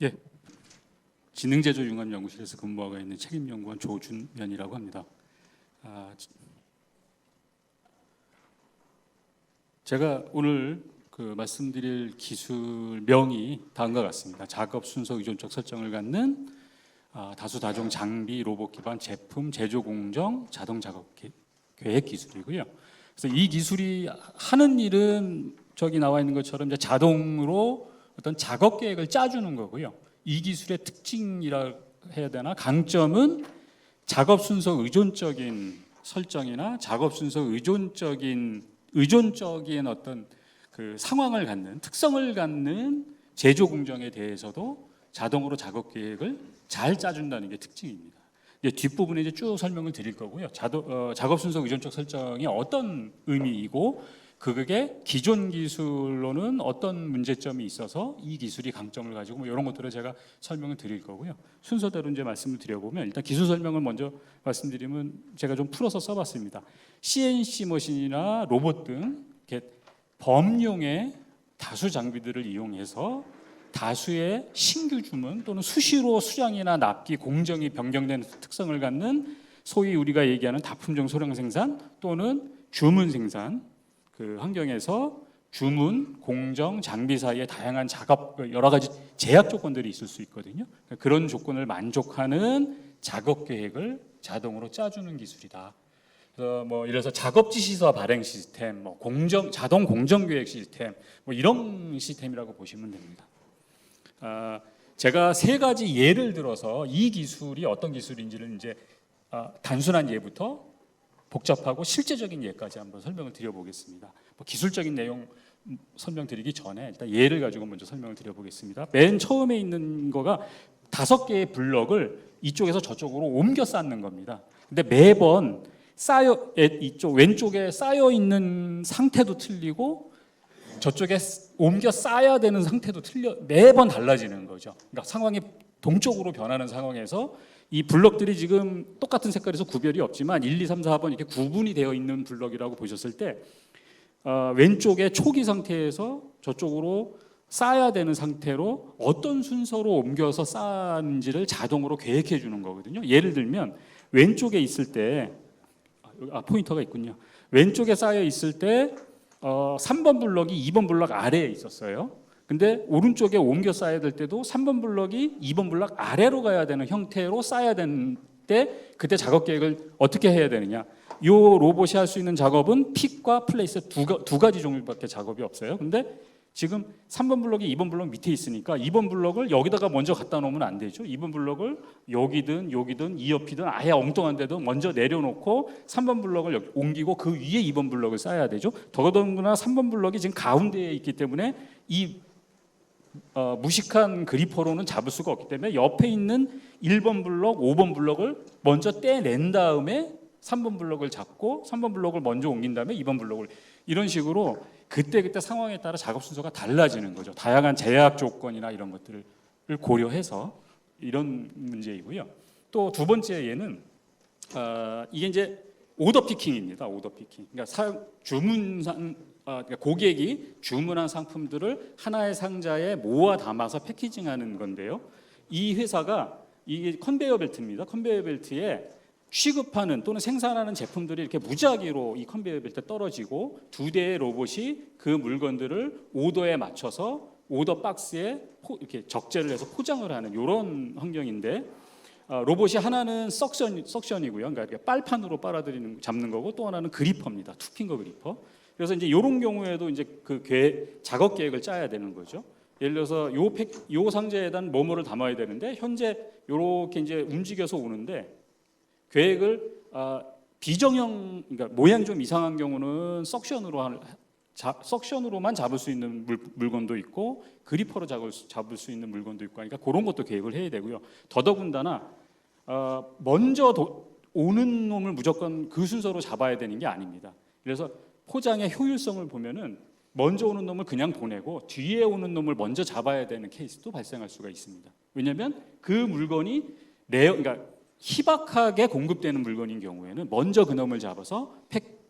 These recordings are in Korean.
예, 지능제조융합연구실에서 근무하고 있는 책임연구원 조준면이라고 합니다. 제가 오늘 말씀드릴 기술명이 다음과 같습니다. 작업 순서 의존적 설정을 갖는 다수다종 장비 로봇 기반 제품 제조 공정 자동 작업 계획 기술이고요. 그래서 이 기술이 하는 일은 저기 나와 있는 것처럼 이제 자동으로 어떤 작업 계획을 짜주는 거고요. 이 기술의 특징이라 해야 되나, 강점은 작업 순서 의존적인 설정이나 작업 순서 의존적인 어떤 그 상황을 갖는, 특성을 갖는 제조 공정에 대해서도 자동으로 작업 계획을 잘 짜준다는 게 특징입니다. 이제 뒷부분에 이제 쭉 설명을 드릴 거고요. 작업 순서 의존적 설정이 어떤 의미이고 그게 기존 기술로는 어떤 문제점이 있어서 이 기술이 강점을 가지고 이런 것들을 제가 설명을 드릴 거고요. 순서대로 이제 말씀을 드려보면, 일단 기술 설명을 먼저 말씀드리면 제가 좀 풀어서 써봤습니다. CNC 머신이나 로봇 등 이렇게 범용의 다수 장비들을 이용해서 다수의 신규 주문 또는 수시로 수량이나 납기 공정이 변경되는 특성을 갖는 소위 우리가 얘기하는 다품종 소량 생산 또는 주문 생산, 그 환경에서 주문, 공정, 장비 사이에 다양한 작업, 여러 가지 제약 조건들이 있을 수 있거든요. 그런 조건을 만족하는 작업 계획을 자동으로 짜주는 기술이다. 그래서 이래서 작업 지시서 발행 시스템, 자동 공정 계획 시스템, 이런 시스템이라고 보시면 됩니다. 제가 세 가지 예를 들어서 이 기술이 어떤 기술인지를 이제 단순한 예부터 복잡하고 실제적인 예까지 한번 설명을 드려보겠습니다. 기술적인 내용 설명드리기 전에 일단 예를 가지고 먼저 설명을 드려보겠습니다. 맨 처음에 있는 거가 5개의 블럭을 이쪽에서 저쪽으로 옮겨 쌓는 겁니다. 근데 매번 이쪽 왼쪽에 쌓여 있는 상태도 틀리고 저쪽에 옮겨 쌓아야 되는 상태도 매번 달라지는 거죠. 그러니까 상황이 동쪽으로 변하는 상황에서 이 블럭들이 지금 똑같은 색깔에서 구별이 없지만 1, 2, 3, 4번 이렇게 구분이 되어 있는 블럭이라고 보셨을 때 왼쪽에 초기 상태에서 저쪽으로 쌓아야 되는 상태로 어떤 순서로 옮겨서 쌓는지를 자동으로 계획해 주는 거거든요. 예를 들면 왼쪽에 있을 때 포인터가 있군요. 왼쪽에 쌓여 있을 때 3번 블럭이 2번 블럭 아래에 있었어요. 근데 오른쪽에 옮겨 쌓아야 될 때도 3번 블럭이 2번 블럭 아래로 가야 되는 형태로 쌓아야 되는데, 그때 작업 계획을 어떻게 해야 되느냐? 이 로봇이 할 수 있는 작업은 픽과 플레이스 두 가지 종류밖에 작업이 없어요. 근데 지금 3번 블럭이 2번 블럭 밑에 있으니까 2번 블럭을 여기다가 먼저 갖다 놓으면 안 되죠. 2번 블럭을 여기든 이 옆이든 아예 엉뚱한 데도 먼저 내려놓고 3번 블럭을 옮기고 그 위에 2번 블럭을 쌓아야 되죠. 더더군다나 3번 블럭이 지금 가운데에 있기 때문에 이 무식한 그리퍼로는 잡을 수가 없기 때문에 옆에 있는 1번 블럭, 5번 블럭을 먼저 떼낸 다음에 3번 블럭을 잡고 3번 블럭을 먼저 옮긴 다음에 2번 블럭을, 이런 식으로 그때 상황에 따라 작업 순서가 달라지는 거죠. 다양한 제약 조건이나 이런 것들을 고려해서 이런 문제이고요. 또 두 번째 예는 이게 이제 오더 피킹입니다. 오더 피킹. 그러니까 그러니까 고객이 주문한 상품들을 하나의 상자에 모아 담아서 패키징하는 건데요. 이 회사가 이게 컨베이어 벨트입니다. 컨베이어 벨트에 취급하는 또는 생산하는 제품들이 이렇게 무작위로 이 컨베이어 벨트에 떨어지고 2대의 로봇이 그 물건들을 오더에 맞춰서 오더 박스에 이렇게 적재를 해서 포장을 하는 이런 환경인데, 로봇이 하나는 석션이고요. 그러니까 빨판으로 잡는 거고, 또 하나는 그리퍼입니다. 투핑거 그리퍼. 그래서 이제 이런 경우에도 이제 작업 계획을 짜야 되는 거죠. 예를 들어서 요 상자에다 뭐뭐를 담아야 되는데 현재 이렇게 이제 움직여서 오는데 계획을 비정형, 그러니까 모양이 좀 이상한 경우는 석션으로만 잡을 수 있는 물건도 있고 그리퍼로 잡을 수 있는 물건도 있고 하니까 그런 것도 계획을 해야 되고요. 더더군다나 먼저 오는 놈을 무조건 그 순서로 잡아야 되는 게 아닙니다. 그래서 포장의 효율성을 보면은 먼저 오는 놈을 그냥 보내고 뒤에 오는 놈을 먼저 잡아야 되는 케이스도 발생할 수가 있습니다. 왜냐하면 그 물건이 그러니까 희박하게 공급되는 물건인 경우에는 먼저 그 놈을 잡아서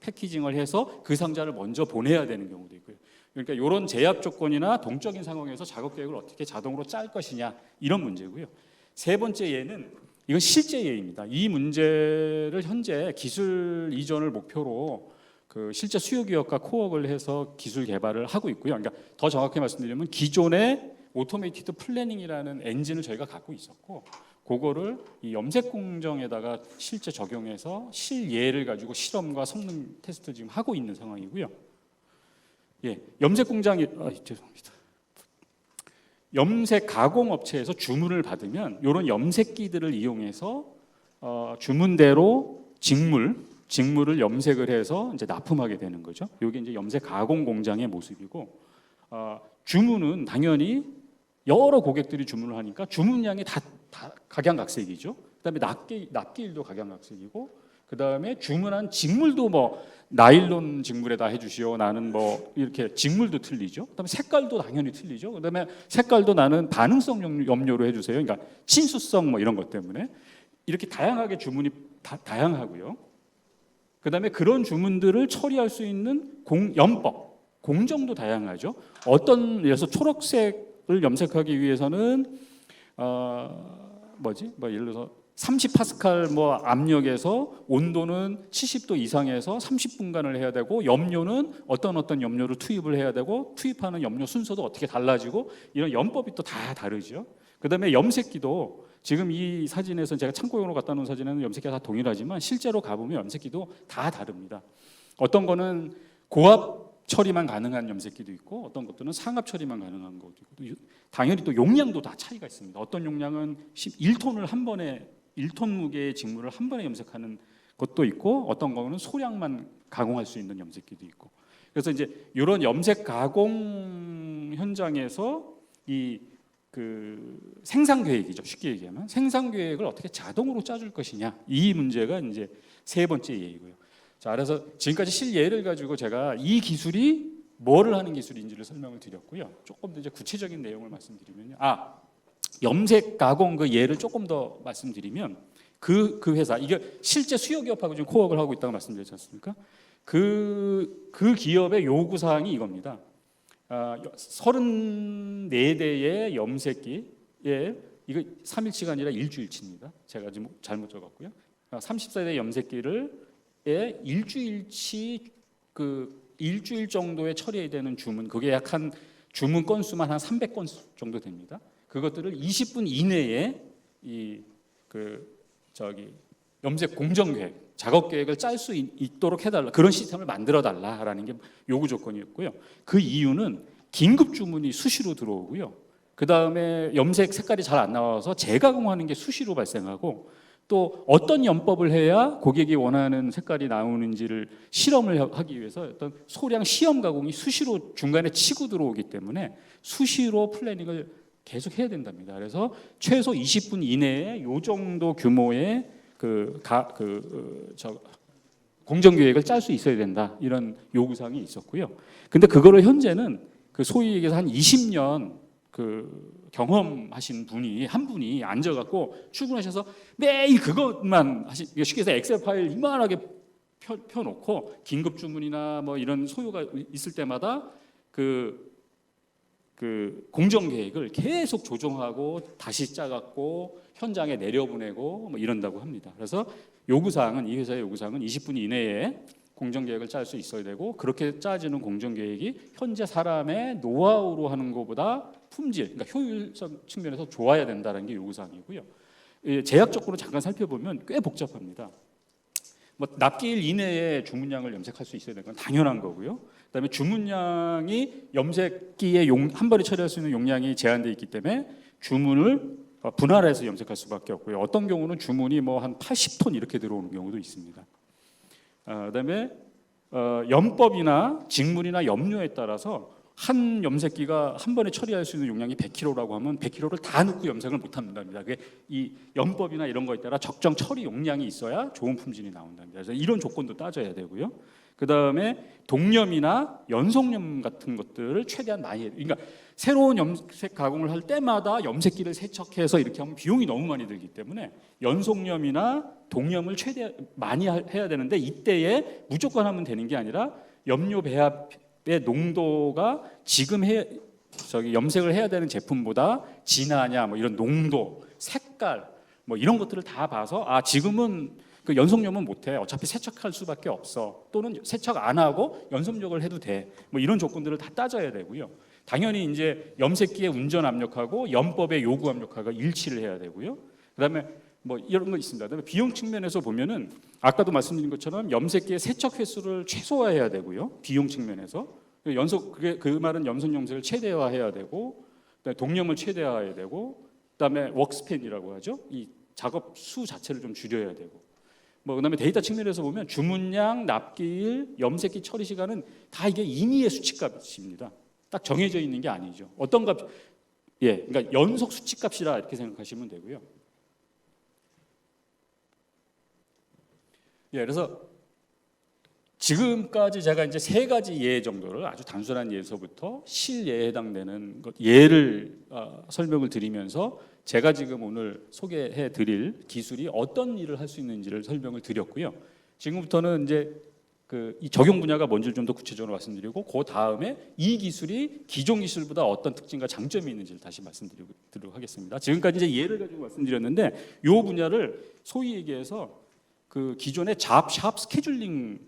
패키징을 해서 그 상자를 먼저 보내야 되는 경우도 있고요. 그러니까 이런 제약 조건이나 동적인 상황에서 작업 계획을 어떻게 자동으로 짤 것이냐 이런 문제고요. 세 번째 예는 이건 실제 예입니다. 이 문제를 현재 기술 이전을 목표로 그 실제 수요 기업과 코업을 해서 기술 개발을 하고 있고요. 그러니까 더 정확히 말씀드리면 기존의 오토메이티드 플래닝이라는 엔진을 저희가 갖고 있었고 그거를 이 염색 공정에다가 실제 적용해서 실예를 가지고 실험과 성능 테스트 지금 하고 있는 상황이고요. 예, 염색 공장이 죄송합니다. 염색 가공 업체에서 주문을 받으면 이런 염색기들을 이용해서 주문대로 직물을 염색을 해서 이제 납품하게 되는 거죠. 이게 이제 염색 가공 공장의 모습이고 주문은 당연히 여러 고객들이 주문을 하니까 주문량이 다 각양각색이죠. 그다음에 납기일도 각양각색이고 그다음에 주문한 직물도 뭐 나일론 직물에다 해주시오. 나는 뭐 이렇게 직물도 틀리죠. 그다음에 색깔도 당연히 틀리죠. 그다음에 색깔도 나는 반응성 염료로 해주세요. 그러니까 친수성 뭐 이런 것 때문에 이렇게 다양하게 주문이 다양하고요. 그다음에 그런 주문들을 처리할 수 있는 염법, 공정도 다양하죠. 어떤 예를 들어서 초록색을 염색하기 위해서는 예를 들어서 30파스칼 압력에서 온도는 70도 이상에서 30분간을 해야 되고 염료는 어떤 염료를 투입을 해야 되고 투입하는 염료 순서도 어떻게 달라지고 이런 염법이 또 다 다르죠. 그다음에 염색기도 지금 이 사진에서 제가 창고용으로 갖다 놓은 사진에는 염색기가 다 동일하지만 실제로 가보면 염색기도 다 다릅니다. 어떤 거는 고압 처리만 가능한 염색기도 있고 어떤 것들은 상압 처리만 가능한 것도 있고 당연히 또 용량도 다 차이가 있습니다. 어떤 용량은 1톤을 한 번에 1톤 무게의 직물을 한 번에 염색하는 것도 있고 어떤 거는 소량만 가공할 수 있는 염색기도 있고 그래서 이제 이런 염색 가공 현장에서 그 생산 계획이죠. 쉽게 얘기하면 생산 계획을 어떻게 자동으로 짜줄 것이냐 이 문제가 이제 세 번째 예이고요. 자, 그래서 지금까지 실예를 가지고 제가 이 기술이 뭐를 하는 기술인지를 설명을 드렸고요. 조금 더 이제 구체적인 내용을 말씀드리면요. 염색 가공 그 예를 조금 더 말씀드리면 그 회사 이게 실제 수요 기업하고 지금 코업을 하고 있다고 말씀드렸지 않습니까? 그 기업의 요구 사항이 이겁니다. 34대의 염색기에 이거 3일치가 아니라 일주일치입니다. 제가 지금 잘못 적었고요. 34대 염색기를 일주일치 일주일 정도에 처리해야 되는 주문 그게 약 한 주문 건수만 한 300건 정도 됩니다. 그것들을 20분 이내에 염색 공정 계획, 작업 계획을 짤 수 있도록 해달라 그런 시스템을 만들어 달라라는 게 요구 조건이었고요. 그 이유는 긴급 주문이 수시로 들어오고요. 그 다음에 염색 색깔이 잘 안 나와서 재가공하는 게 수시로 발생하고 또 어떤 염법을 해야 고객이 원하는 색깔이 나오는지를 실험을 하기 위해서 어떤 소량 시험 가공이 수시로 중간에 치고 들어오기 때문에 수시로 플래닝을 계속 해야 된답니다. 그래서 최소 20분 이내에 이 정도 규모의 공정 계획을 짤 수 있어야 된다 이런 요구사항이 있었고요. 근데 그거를 현재는 소위 얘기해서 한 20년 경험하신 분이 한 분이 앉아갖고 출근하셔서 매일 그것만 쉽게 해서 엑셀 파일 이만하게 펴놓고 긴급 주문이나 뭐 이런 소요가 있을 때마다 그 공정 계획을 계속 조정하고 다시 짜갖고 현장에 내려보내고 뭐 이런다고 합니다. 그래서 요구사항은 이 회사의 요구사항은 20분 이내에 공정 계획을 짤 수 있어야 되고 그렇게 짜지는 공정 계획이 현재 사람의 노하우로 하는 것보다 품질, 그러니까 효율성 측면에서 좋아야 된다는 게 요구사항이고요. 제약 조건을 잠깐 살펴보면 꽤 복잡합니다. 납기일 이내에 주문량을 염색할 수 있어야 되는 건 당연한 거고요. 그다음에 주문량이 염색기에 한 번에 처리할 수 있는 용량이 제한되어 있기 때문에 주문을 분할해서 염색할 수밖에 없고요. 어떤 경우는 주문이 한 80톤 이렇게 들어오는 경우도 있습니다. 그다음에 염법이나 직물이나 염료에 따라서 한 염색기가 한 번에 처리할 수 있는 용량이 100kg라고 하면 100kg를 다 넣고 염색을 못 합니다. 그게 이 염법이나 이런 거에 따라 적정 처리 용량이 있어야 좋은 품질이 나온답니다. 그래서 이런 조건도 따져야 되고요. 그 다음에 동염이나 연속염 같은 것들을 최대한 많이 해야 돼요. 그러니까 새로운 염색 가공을 할 때마다 염색기를 세척해서 이렇게 하면 비용이 너무 많이 들기 때문에 연속염이나 동염을 최대한 많이 해야 되는데 이때에 무조건 하면 되는 게 아니라 염료 배합 잡의 농도가 지금 염색을 해야 되는 제품보다 진하냐, 뭐 이런 농도, 색깔, 뭐 이런 것들을 다 봐서 지금은 그 연속염은 못해. 어차피 세척할 수밖에 없어. 또는 세척 안 하고 연속욕을 해도 돼. 뭐 이런 조건들을 다 따져야 되고요. 당연히 이제 염색기의 운전 압력하고 염법의 요구 압력하고 일치를 해야 되고요. 그다음에 뭐 이런 거 있습니다. 그다음에 비용 측면에서 보면은 아까도 말씀드린 것처럼 염색기의 세척 횟수를 최소화해야 되고요. 비용 측면에서 그 말은 염색 염색을 최대화해야 되고, 그다음에 동염을 최대화해야 되고, 그다음에 웍스팬이라고 하죠. 이 작업 수 자체를 좀 줄여야 되고. 뭐 그다음에 데이터 측면에서 보면 주문량, 납기일, 염색기 처리 시간은 다 이게 임의의 수치값입니다. 딱 정해져 있는 게 아니죠. 어떤 값, 그러니까 연속 수치값이라 이렇게 생각하시면 되고요. 그래서 지금까지 제가 이제 세 가지 예 정도를 아주 단순한 예에서부터 실예에 해당되는 예를 설명을 드리면서 제가 지금 오늘 소개해 드릴 기술이 어떤 일을 할 수 있는지를 설명을 드렸고요. 지금부터는 이제 이 적용 분야가 뭔지를 좀 더 구체적으로 말씀드리고, 그 다음에 이 기술이 기존 기술보다 어떤 특징과 장점이 있는지를 다시 말씀드리도록 하겠습니다. 지금까지 이제 예를 가지고 말씀드렸는데, 이 분야를 소위 얘기해서 그 기존의 잡샵 스케줄링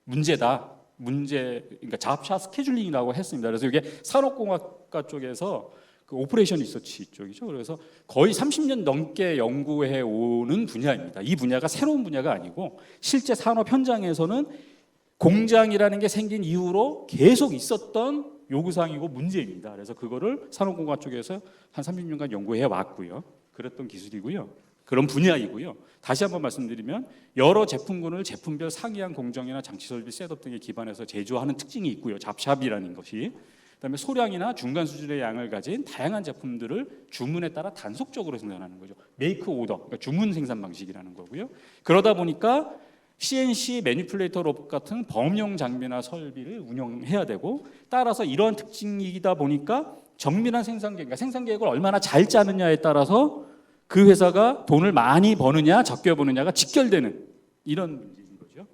그러니까 잡샵 스케줄링이라고 했습니다. 그래서 이게 산업공학과 쪽에서 그 오퍼레이션 리서치 쪽이죠. 그래서 거의 30년 넘게 연구해 오는 분야입니다. 이 분야가 새로운 분야가 아니고 실제 산업 현장에서는 공장이라는 게 생긴 이후로 계속 있었던 요구사항이고 문제입니다. 그래서 그거를 산업공학 쪽에서 한 30년간 연구해 왔고요. 그랬던 기술이고요. 그런 분야이고요. 다시 한번 말씀드리면 여러 제품군을 제품별 상이한 공정이나 장치 설비 셋업 등에 기반해서 제조하는 특징이 있고요. 잡샵이라는 것이. 그다음에 소량이나 중간 수준의 양을 가진 다양한 제품들을 주문에 따라 단속적으로 생산하는 거죠. 메이크 오더, 그러니까 주문 생산 방식이라는 거고요. 그러다 보니까 CNC 매니플레이터 로봇 같은 범용 장비나 설비를 운영해야 되고, 따라서 이러한 특징이다 보니까 정밀한 생산계획, 그러니까 생산계획을 얼마나 잘 짜느냐에 따라서 그 회사가 돈을 많이 버느냐 적게 버느냐가 직결되는 이런 문제인 거죠.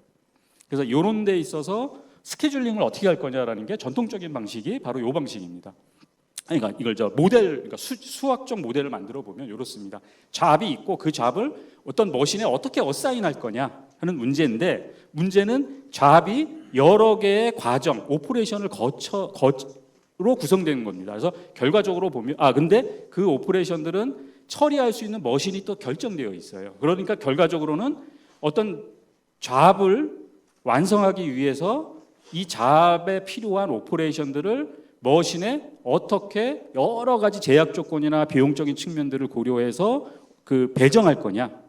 그래서 이런 데 있어서 스케줄링을 어떻게 할 거냐라는 게 전통적인 방식이 바로 이 방식입니다. 그러니까 이걸 그러니까 수학적 모델을 만들어 보면 이렇습니다. 잡이 있고 그 잡을 어떤 머신에 어떻게 어사인할 거냐 하는 문제인데, 문제는 잡이 여러 개의 과정, 오퍼레이션을 거쳐로 구성되는 겁니다. 그래서 결과적으로 보면 근데 그 오퍼레이션들은 처리할 수 있는 머신이 또 결정되어 있어요. 그러니까 결과적으로는 어떤 잡을 완성하기 위해서 이 잡에 필요한 오퍼레이션들을 머신에 어떻게 여러 가지 제약 조건이나 비용적인 측면들을 고려해서 배정할 거냐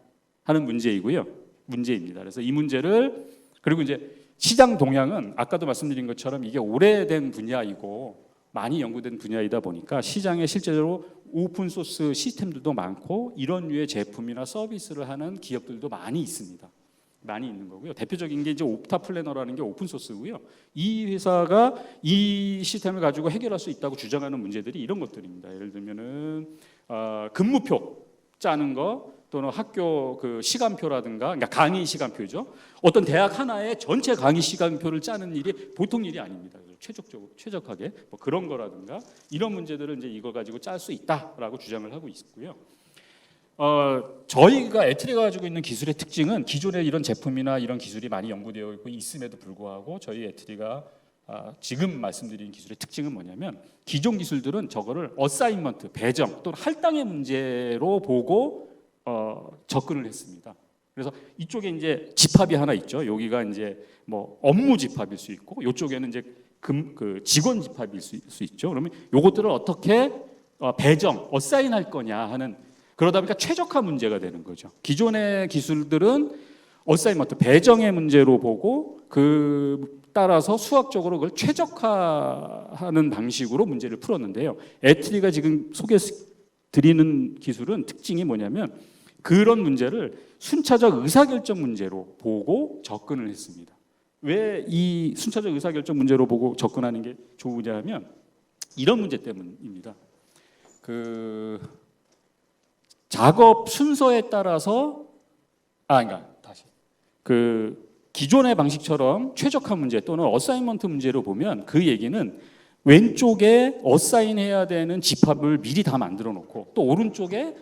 하는 문제입니다. 그래서 이 문제를, 그리고 이제 시장 동향은 아까도 말씀드린 것처럼 이게 오래된 분야이고 많이 연구된 분야이다 보니까 시장에 실제로 오픈 소스 시스템들도 많고 이런 류의 제품이나 서비스를 하는 기업들도 많이 있습니다. 많이 있는 거고요. 대표적인 게 이제 옵타 플래너라는 게 오픈 소스고요. 이 회사가 이 시스템을 가지고 해결할 수 있다고 주장하는 문제들이 이런 것들입니다. 예를 들면은 근무표 짜는 거, 또는 학교 그 시간표라든가, 그러니까 강의 시간표죠. 어떤 대학 하나에 전체 강의 시간표를 짜는 일이 보통 일이 아닙니다. 최적하게 뭐 그런 거라든가 이런 문제들을 이제 이거 가지고 짤 수 있다라고 주장을 하고 있고요. 저희가 에트리가 가지고 있는 기술의 특징은 기존의 이런 제품이나 이런 기술이 많이 연구되어 있고 있음에도 불구하고 저희 에트리가 지금 말씀드린 기술의 특징은 뭐냐면, 기존 기술들은 저거를 어사인먼트, 배정 또는 할당의 문제로 보고 접근을 했습니다. 그래서 이쪽에 이제 집합이 하나 있죠. 여기가 이제 뭐 업무 집합일 수 있고, 이쪽에는 이제 그 직원 집합일 수 있죠. 그러면 요것들을 어떻게 배정, 어사인할 거냐 하는, 그러다 보니까 최적화 문제가 되는 거죠. 기존의 기술들은 어사인먼트, 배정의 문제로 보고 따라서 수학적으로 그걸 최적화하는 방식으로 문제를 풀었는데요. 에트리가 지금 소개드리는 기술은 특징이 뭐냐면, 그런 문제를 순차적 의사결정 문제로 보고 접근을 했습니다. 왜 이 순차적 의사결정 문제로 보고 접근하는 게 좋으냐 하면 이런 문제 때문입니다. 작업 순서에 따라서 그러니까 다시 기존의 방식처럼 최적화 문제 또는 어사인먼트 문제로 보면 그 얘기는 왼쪽에 어사인해야 되는 집합을 미리 다 만들어 놓고 또 오른쪽에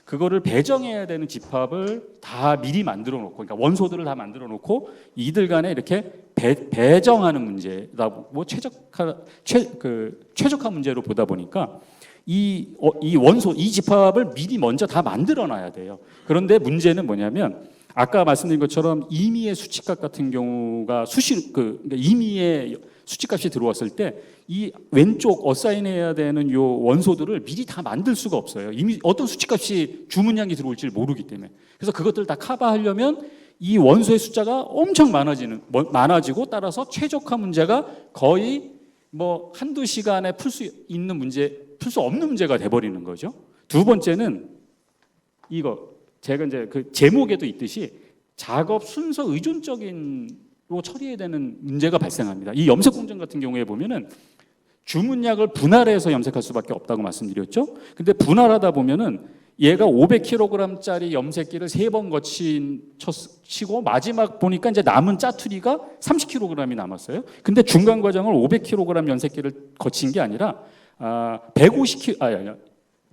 그거를 배정해야 되는 집합을 다 미리 만들어 놓고, 그러니까 원소들을 다 만들어 놓고 이들 간에 이렇게 배정하는 문제라고 최적화 문제로 보다 보니까 이 원소, 이 집합을 미리 먼저 다 만들어 놔야 돼요. 그런데 문제는 뭐냐면 아까 말씀드린 것처럼 임의의 수치값 같은 경우가 그러니까 임의의 수치값이 들어왔을 때 이 왼쪽 어사인해야 되는 요 원소들을 미리 다 만들 수가 없어요. 이미 어떤 수치값이 주문량이 들어올지 모르기 때문에. 그래서 그것들 다 커버하려면 이 원소의 숫자가 엄청 많아지고 따라서 최적화 문제가 거의 뭐 한두 시간에 풀 수 없는 문제가 돼버리는 거죠. 두 번째는 이거 제가 이제 그 제목에도 있듯이 작업 순서 의존적인로 처리해야 되는 문제가 발생합니다. 이 염색 공정 같은 경우에 보면은 주문량을 분할해서 염색할 수밖에 없다고 말씀드렸죠. 근데 분할하다 보면은 얘가 500kg짜리 염색기를 3번 치고 마지막 보니까 이제 남은 짜투리가 30kg이 남았어요. 근데 중간 과정을 500kg 염색기를 거친 게 아니라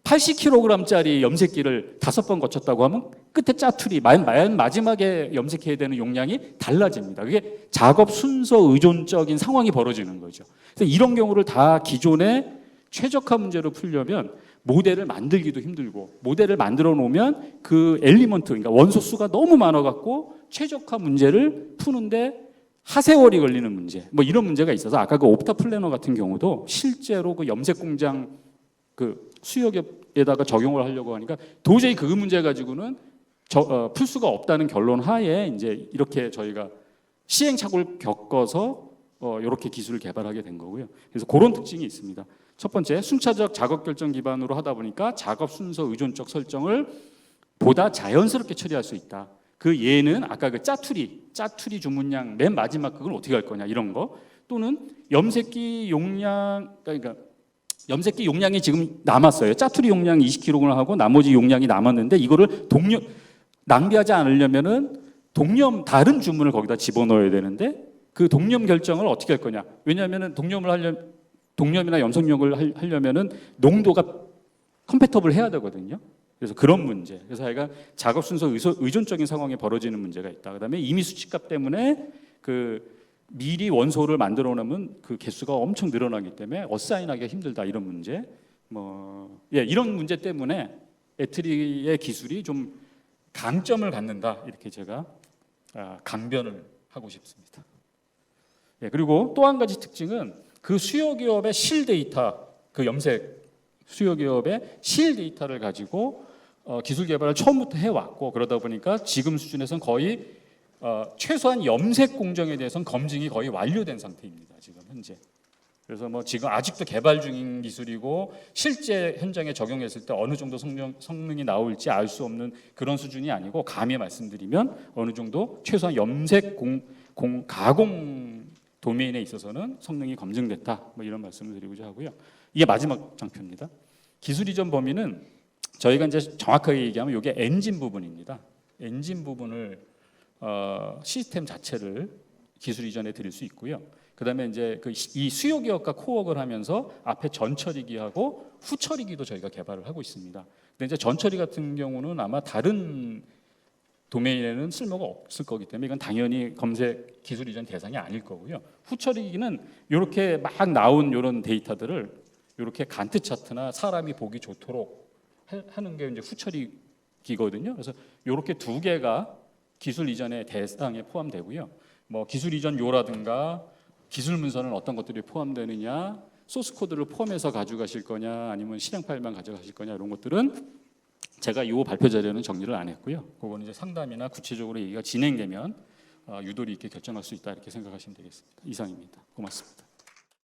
80kg짜리 염색기를 5번 거쳤다고 하면 끝에 짜투리, 마지막에 염색해야 되는 용량이 달라집니다. 그게 작업 순서 의존적인 상황이 벌어지는 거죠. 그래서 이런 경우를 다 기존의 최적화 문제로 풀려면 모델을 만들기도 힘들고, 모델을 만들어 놓으면 그 엘리먼트, 그러니까 원소 수가 너무 많아갖고 최적화 문제를 푸는데 하세월이 걸리는 문제, 뭐 이런 문제가 있어서 아까 그 옵타 플래너 같은 경우도 실제로 그 염색 공장 그 수역에다가 적용을 하려고 하니까 도저히 그 문제 가지고는 풀 수가 없다는 결론 하에 이제 이렇게 저희가 시행착오를 겪어서 이렇게 기술을 개발하게 된 거고요. 그래서 그런 특징이 있습니다. 첫 번째, 순차적 작업 결정 기반으로 하다 보니까 작업 순서 의존적 설정을 보다 자연스럽게 처리할 수 있다. 그 예는 아까 그 짜투리 주문량 맨 마지막 그걸 어떻게 할 거냐 이런 거, 또는 염색기 용량, 그러니까 염색기 용량이 지금 남았어요. 짜투리 용량 20kg을 하고 나머지 용량이 남았는데 이거를 낭비하지 않으려면은 다른 주문을 거기다 집어넣어야 되는데 그 동염 결정을 어떻게 할 거냐. 왜냐하면은 동염이나 염색용을 하려면은 농도가 컴패터블 해야 되거든요. 그래서 그런 문제. 그래서 하여간 작업 순서 의존적인 상황이 벌어지는 문제가 있다. 그다음에 임의 수치값 때문에 미리 원소를 만들어 놓으면 그 개수가 엄청 늘어나기 때문에 어사인하기가 힘들다, 이런 문제. 이런 문제 때문에 애트리의 기술이 좀 강점을 갖는다, 이렇게 제가 강변을 하고 싶습니다. 그리고 또 한 가지 특징은 그 수요 기업의 실 데이터, 그 염색 수요 기업의 실 데이터를 가지고 기술 개발을 처음부터 해왔고, 그러다 보니까 지금 수준에서는 거의 최소한 염색 공정에 대해서는 검증이 거의 완료된 상태입니다, 지금 현재. 그래서 뭐 지금 아직도 개발 중인 기술이고 실제 현장에 적용했을 때 어느 정도 성능이 나올지 알 수 없는 그런 수준이 아니고, 감히 말씀드리면 어느 정도 최소한 염색 가공 도메인에 있어서는 성능이 검증됐다, 뭐 이런 말씀을 드리고자 하고요. 이게 마지막 장표입니다. 기술 이전 범위는 저희가 이제 정확하게 얘기하면 이게 엔진 부분입니다. 엔진 부분을 시스템 자체를 기술 이전해 드릴 수 있고요. 그다음에 이제 이 수요 기업과 코웍을 하면서 앞에 전처리기하고 후처리기도 저희가 개발을 하고 있습니다. 근데 이제 전처리 같은 경우는 아마 다른 도메인에는 쓸모가 없을 거기 때문에 이건 당연히 검색 기술 이전 대상이 아닐 거고요. 후처리기는 이렇게 막 나온 이런 데이터들을 이렇게 간트 차트나 사람이 보기 좋도록 하는 게 이제 후처리기거든요. 그래서 이렇게 두 개가 기술 이전의 대상에 포함되고요. 뭐 기술 이전 요라든가 기술 문서는 어떤 것들이 포함되느냐, 소스 코드를 포함해서 가져가실 거냐, 아니면 실행 파일만 가져가실 거냐, 이런 것들은 제가 이 발표 자료는 정리를 안 했고요. 그거는 이제 상담이나 구체적으로 얘기가 진행되면 유도리 있게 결정할 수 있다, 이렇게 생각하시면 되겠습니다. 이상입니다. 고맙습니다.